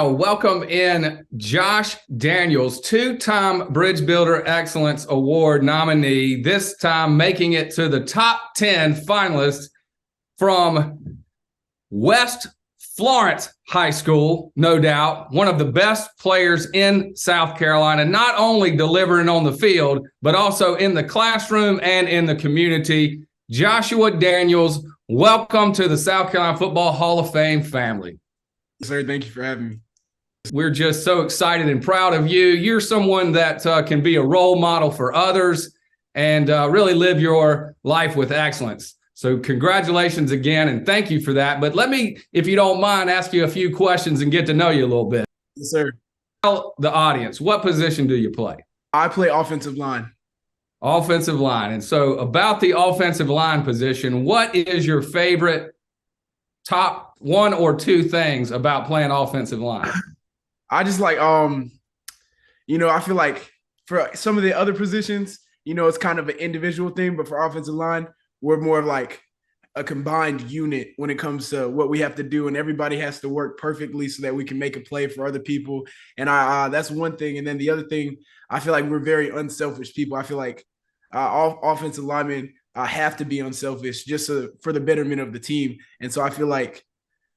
Now, welcome in Josh Daniels, two-time Bridge Builder Excellence Award nominee, this time making it to the top 10 finalists from West Florence High School, no doubt, one of the best players in South Carolina, not only delivering on the field, but also in the classroom and in the community. Joshua Daniels, welcome to the South Carolina Football Hall of Fame family. Sir, thank you for having me. We're just so excited and proud of you. You're someone that can be a role model for others and really live your life with excellence. So congratulations again, and thank you for that. But let me, if you don't mind, ask you a few questions and get to know you a little bit. Yes, sir. Tell the audience, what position do you play? I play offensive line. Offensive line. And so about the offensive line position, what is your favorite top one or two things about playing offensive line? I just like, I feel like for some of the other positions, it's kind of an individual thing, but for offensive line, we're more of like a combined unit when it comes to what we have to do, and everybody has to work perfectly so that we can make a play for other people. And that's one thing. And then the other thing, I feel like we're very unselfish people. I feel like offensive linemen have to be unselfish just for the betterment of the team. And so I feel like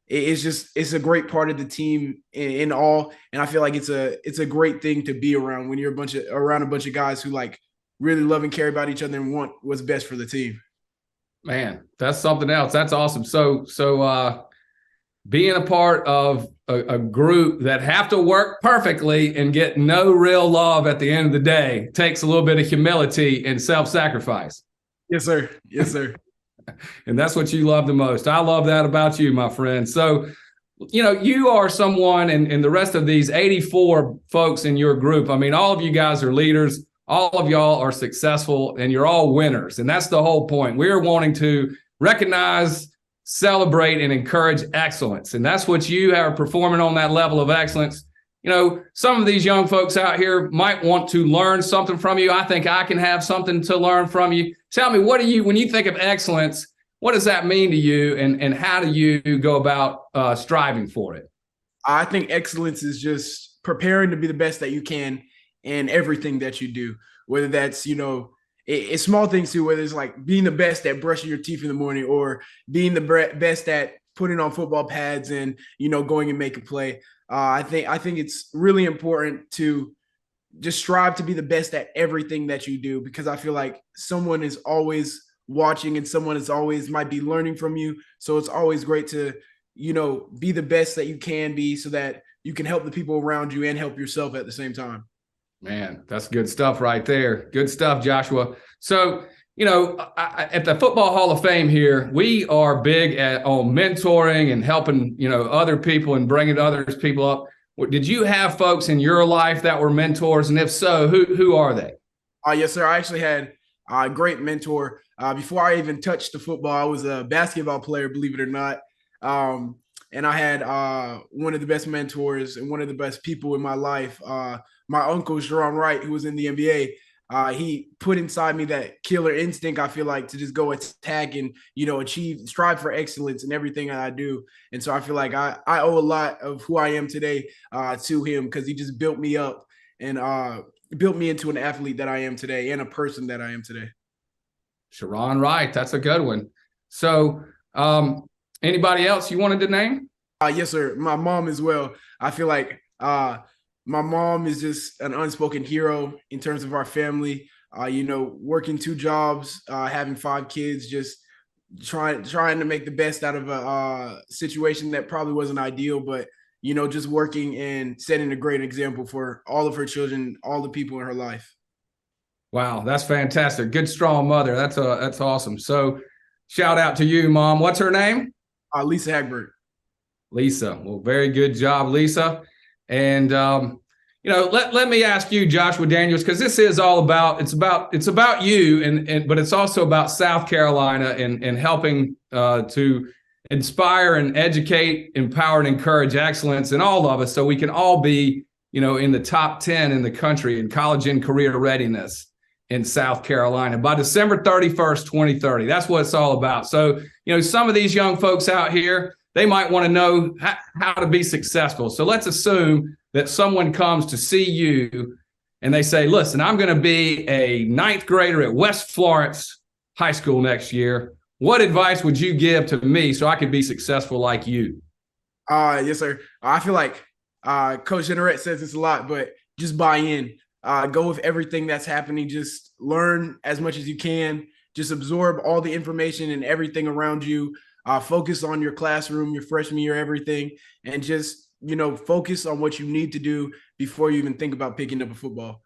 it's a great part of the team in all. And I feel like it's a great thing to be around when you're around a bunch of guys who like really love and care about each other and want what's best for the team. Man, that's something else. That's awesome. So being a part of a group that have to work perfectly and get no real love at the end of the day takes a little bit of humility and self-sacrifice. Yes, sir. Yes, sir. And that's what you love the most. I love that about you, my friend. So, you are someone, and the rest of these 84 folks in your group, I mean, all of you guys are leaders. All of y'all are successful, and you're all winners. And that's the whole point. We're wanting to recognize, celebrate, and encourage excellence. And that's what you are performing on that level of excellence. Some of these young folks out here might want to learn something from you. I think I can have something to learn from you. Tell me, when you think of excellence, what does that mean to you, and how do you go about striving for it? I think excellence is just preparing to be the best that you can in everything that you do, whether that's, it's small things too, whether it's like being the best at brushing your teeth in the morning, or being the best at putting on football pads and, going and make a play. I think it's really important to just strive to be the best at everything that you do, because I feel like someone is always watching and someone is always might be learning from you. So it's always great to, be the best that you can be so that you can help the people around you and help yourself at the same time. Man, that's good stuff right there. Good stuff, Joshua. So, at the Football Hall of Fame here, we are big on mentoring and helping, other people and bringing others people up. Did you have folks in your life that were mentors? And if so, who are they? Yes, sir. I actually had a great mentor. Before I even touched the football, I was a basketball player, believe it or not. And I had one of the best mentors and one of the best people in my life. My uncle, Jerome Wright, who was in the NBA, he put inside me that killer instinct, I feel like, to just go attack and, strive for excellence in everything that I do. And so I feel like I owe a lot of who I am today to him, because he just built me up and built me into an athlete that I am today and a person that I am today. Sharon Wright, that's a good one. So anybody else you wanted to name? Yes, sir. My mom as well. I feel like my mom is just an unspoken hero in terms of our family, working 2 jobs, having 5 kids, just trying to make the best out of a situation that probably wasn't ideal, but, just working and setting a great example for all of her children, all the people in her life. Wow, that's fantastic. Good, strong mother. That's awesome. So shout out to you, Mom. What's her name? Lisa Hagbert. Lisa. Well, very good job, Lisa. And, let me ask you, Joshua Daniels, because this is all about, it's about you, but it's also about South Carolina and helping to inspire and educate, empower, and encourage excellence in all of us, so we can all be, in the top 10 in the country in college and career readiness in South Carolina by December 31st, 2030. That's what it's all about. So, some of these young folks out here, they might want to know how to be successful. So let's assume that someone comes to see you and they say, listen, I'm going to be a ninth grader at West Florence High School next year. What advice would you give to me so I could be successful like you? Yes, sir. I feel like Coach Generette says this a lot, but just buy in. Go with everything that's happening. Just learn as much as you can. Just absorb all the information and everything around you. Focus on your classroom, your freshman year, everything, and just, focus on what you need to do before you even think about picking up a football.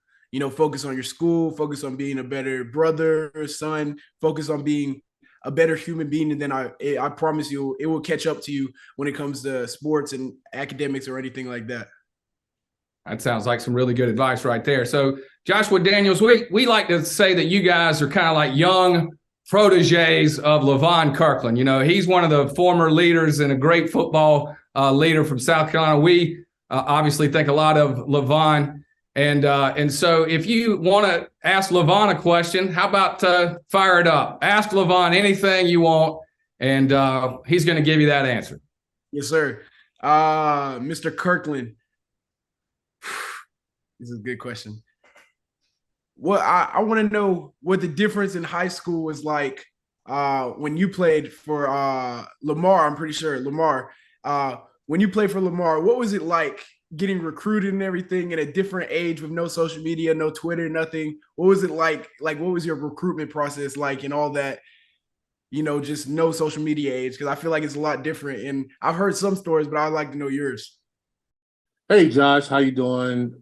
Focus on your school, focus on being a better brother, son, focus on being a better human being. And then I promise you, it will catch up to you when it comes to sports and academics or anything like that. That sounds like some really good advice right there. So Joshua Daniels, we like to say that you guys are kind of like young proteges of Levon Kirkand. He's one of the former leaders and a great football leader from South Carolina. We obviously think a lot of Levon. And so if you want to ask Levon a question, how about fire it up? Ask Levon anything you want, and he's going to give you that answer. Yes, sir. Mr. Kirkland. This is a good question. Well, I want to know what the difference in high school was like when you played for Lamar. I'm pretty sure Lamar. When you played for Lamar, what was it like getting recruited and everything at a different age with no social media, no Twitter, nothing? What was it like? Like, what was your recruitment process like and all that? Just no social media age, because I feel like it's a lot different. And I've heard some stories, but I'd like to know yours. Hey, Josh, how you doing?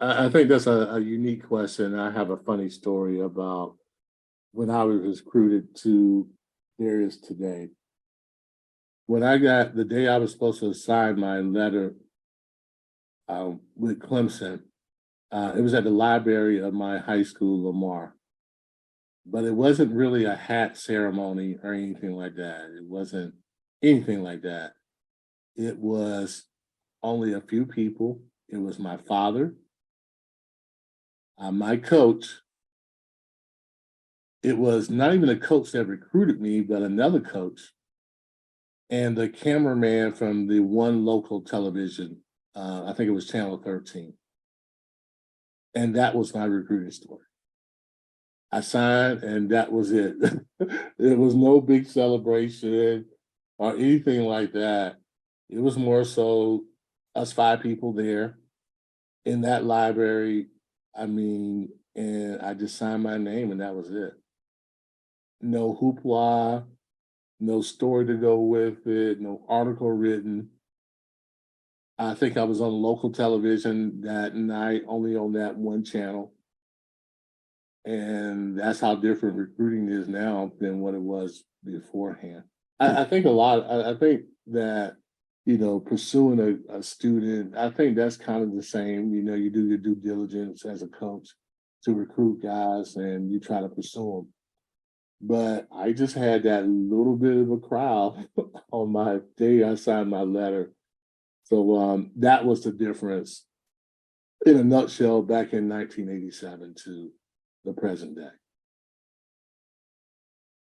I think that's a unique question. I have a funny story about when I was recruited to Darius today. When I got the day I was supposed to sign my letter with Clemson, it was at the library of my high school, Lamar. But it wasn't really a hat ceremony or anything like that. It wasn't anything like that. It was only a few people. It was my father, my coach. It was not even a coach that recruited me, but another coach, and the cameraman from the one local television. I think it was Channel 13. And that was my recruiting story. I signed, and that was it. There was no big celebration or anything like that. It was more so us 5 people there in that library. And I just signed my name, and that was it. No hoopla, no story to go with it, no article written. I think I was on local television that night, only on that one channel. And that's how different recruiting is now than what it was beforehand. I think that, pursuing a student, I think that's kind of the same. You do your due diligence as a coach to recruit guys and you try to pursue them. But I just had that little bit of a crowd on my day I signed my letter. So that was the difference in a nutshell back in 1987 to the present day.